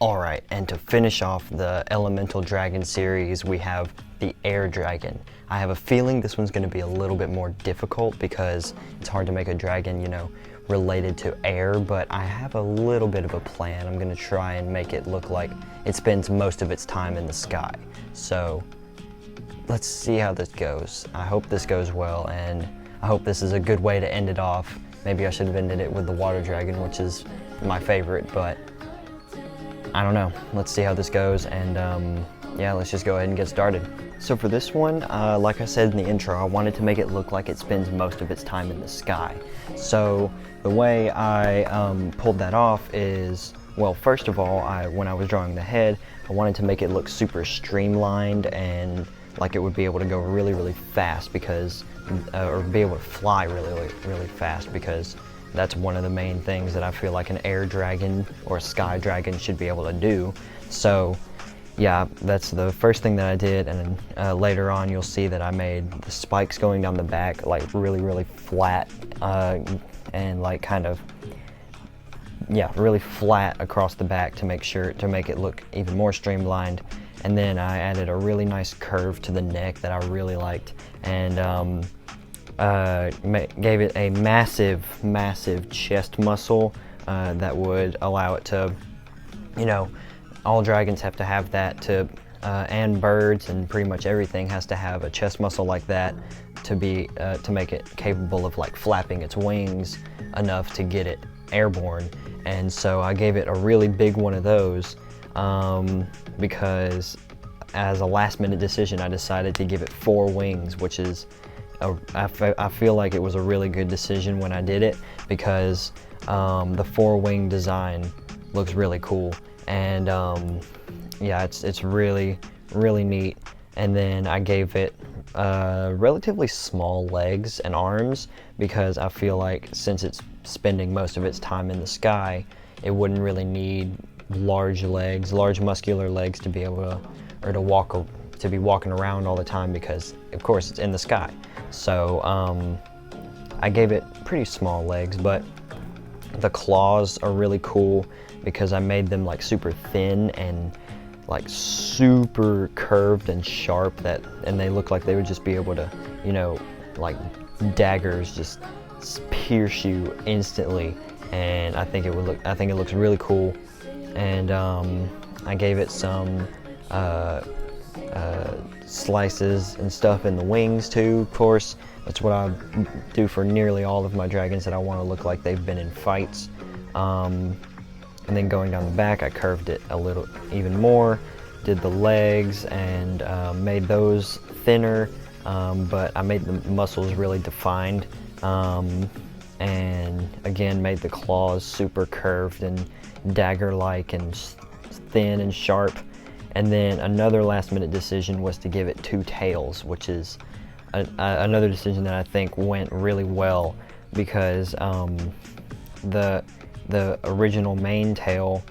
Alright, and to finish off the Elemental Dragon series, we have the Air Dragon. I have a feeling this one's going to be a little bit more difficult because it's hard to make a dragon, related to air, but I have a little bit of a plan. I'm going to try and make it look like it spends most of its time in the sky. So let's see how this goes. I hope this goes well, and I hope this is a good way to end it off. Maybe I should have ended it with the Water Dragon, which is my favorite, but I don't know. Let's see how this goes, and yeah, let's just go ahead and get started. So for this one, like I said in the intro, I wanted to make it look like it spends most of its time in the sky. So the way I pulled that off is, well, first of all, when I was drawing the head, I wanted to make it look super streamlined and like it would be able to go really, really fast because, or be able to fly really, really fast, because that's one of the main things that I feel like an air dragon or a sky dragon should be able to do. So yeah, that's the first thing that I did, and then later on you'll see that I made the spikes going down the back like really, really flat and like kind of, yeah, really flat across the back to make it look even more streamlined. And then I added a really nice curve to the neck that I really liked, and gave it a massive chest muscle that would allow it to, all dragons have to have that to, and birds and pretty much everything has to have a chest muscle like that to be, to make it capable of like flapping its wings enough to get it airborne. And so I gave it a really big one of those because as a last minute decision, I decided to give it 4 wings, which is, I feel like it was a really good decision when I did it, because the 4-wing design looks really cool, and yeah, it's really neat. And then I gave it relatively small legs and arms because I feel like since it's spending most of its time in the sky, it wouldn't really need large muscular legs to be able to, or to be walking around all the time, because of course it's in the sky. So I gave it pretty small legs, but the claws are really cool because I made them like super thin and like super curved and sharp, and they look like they would just be able to, like daggers just pierce you instantly. And I think it looks really cool. And I gave it some slices and stuff in the wings too, of course. That's what I do for nearly all of my dragons, that I want to look like they've been in fights. And then going down the back, I curved it a little even more, did the legs and made those thinner, but I made the muscles really defined, and again made the claws super curved and dagger-like and thin and sharp. And then another last minute decision was to give it 2 tails, which is another decision that I think went really well, because the original mane tail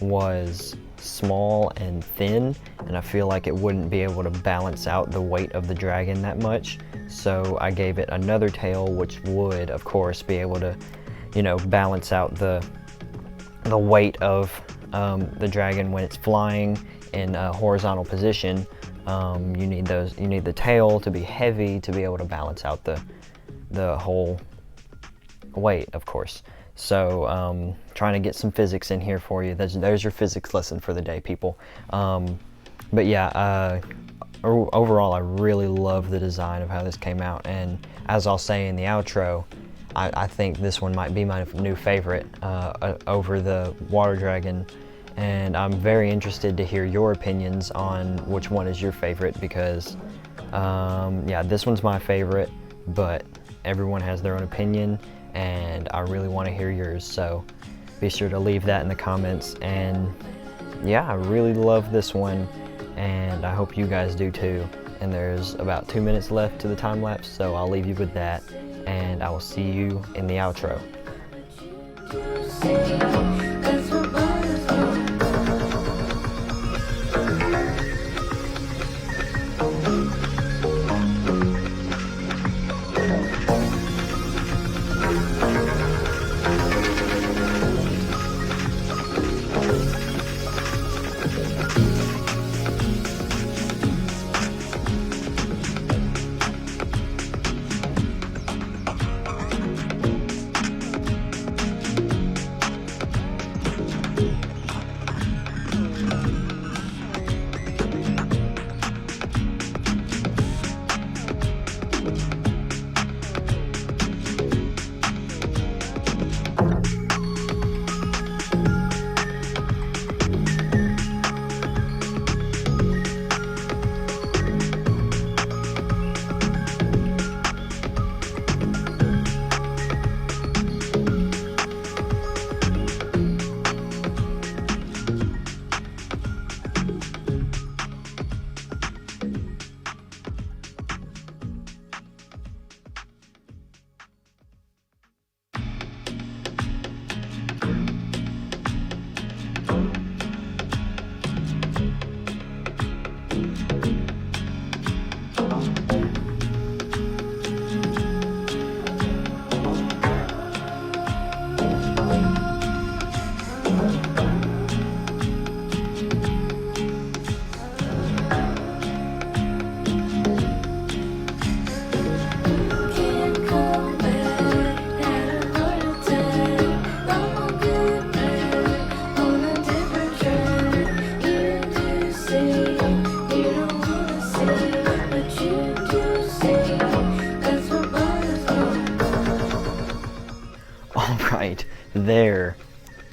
was small and thin, and I feel like it wouldn't be able to balance out the weight of the dragon that much. So I gave it another tail, which would of course be able to, balance out the weight of the dragon when it's flying in a horizontal position. You need the tail to be heavy to be able to balance out the whole weight, of course. So trying to get some physics in here for you. There's your physics lesson for the day, people. But yeah, overall I really love the design of how this came out, and as I'll say in the outro, I think this one might be my new favorite over the Water Dragon. And I'm very interested to hear your opinions on which one is your favorite, because yeah, this one's my favorite, but everyone has their own opinion, and I really want to hear yours. So be sure to leave that in the comments. And yeah, I really love this one, and I hope you guys do too. And there's about 2 minutes left to the time lapse, so I'll leave you with that, and I will see you in the outro.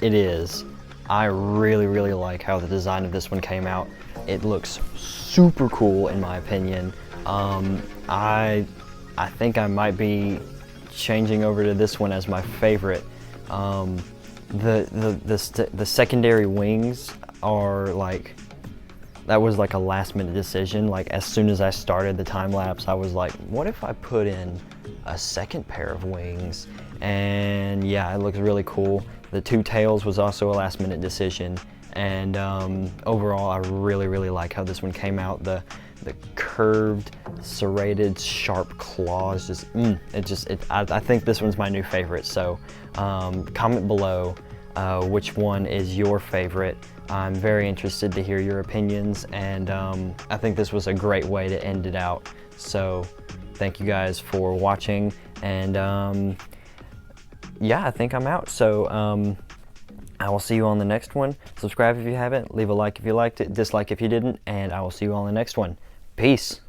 it is. I really, really like how the design of this one came out. It looks super cool in my opinion. I think I might be changing over to this one as my favorite. The secondary wings are like, that was like a last minute decision. Like as soon as I started the time lapse, I was like, what if I put in a second pair of wings? And yeah, it looks really cool. The two tails was also a last minute decision. And overall, I really, really like how this one came out. The curved, serrated, sharp claws, I think this one's my new favorite. So comment below which one is your favorite. I'm very interested to hear your opinions, and I think this was a great way to end it out. So thank you guys for watching, and yeah, I think I'm out. So I will see you on the next one. Subscribe if you haven't, leave a like if you liked it, dislike if you didn't, and I will see you on the next one. Peace.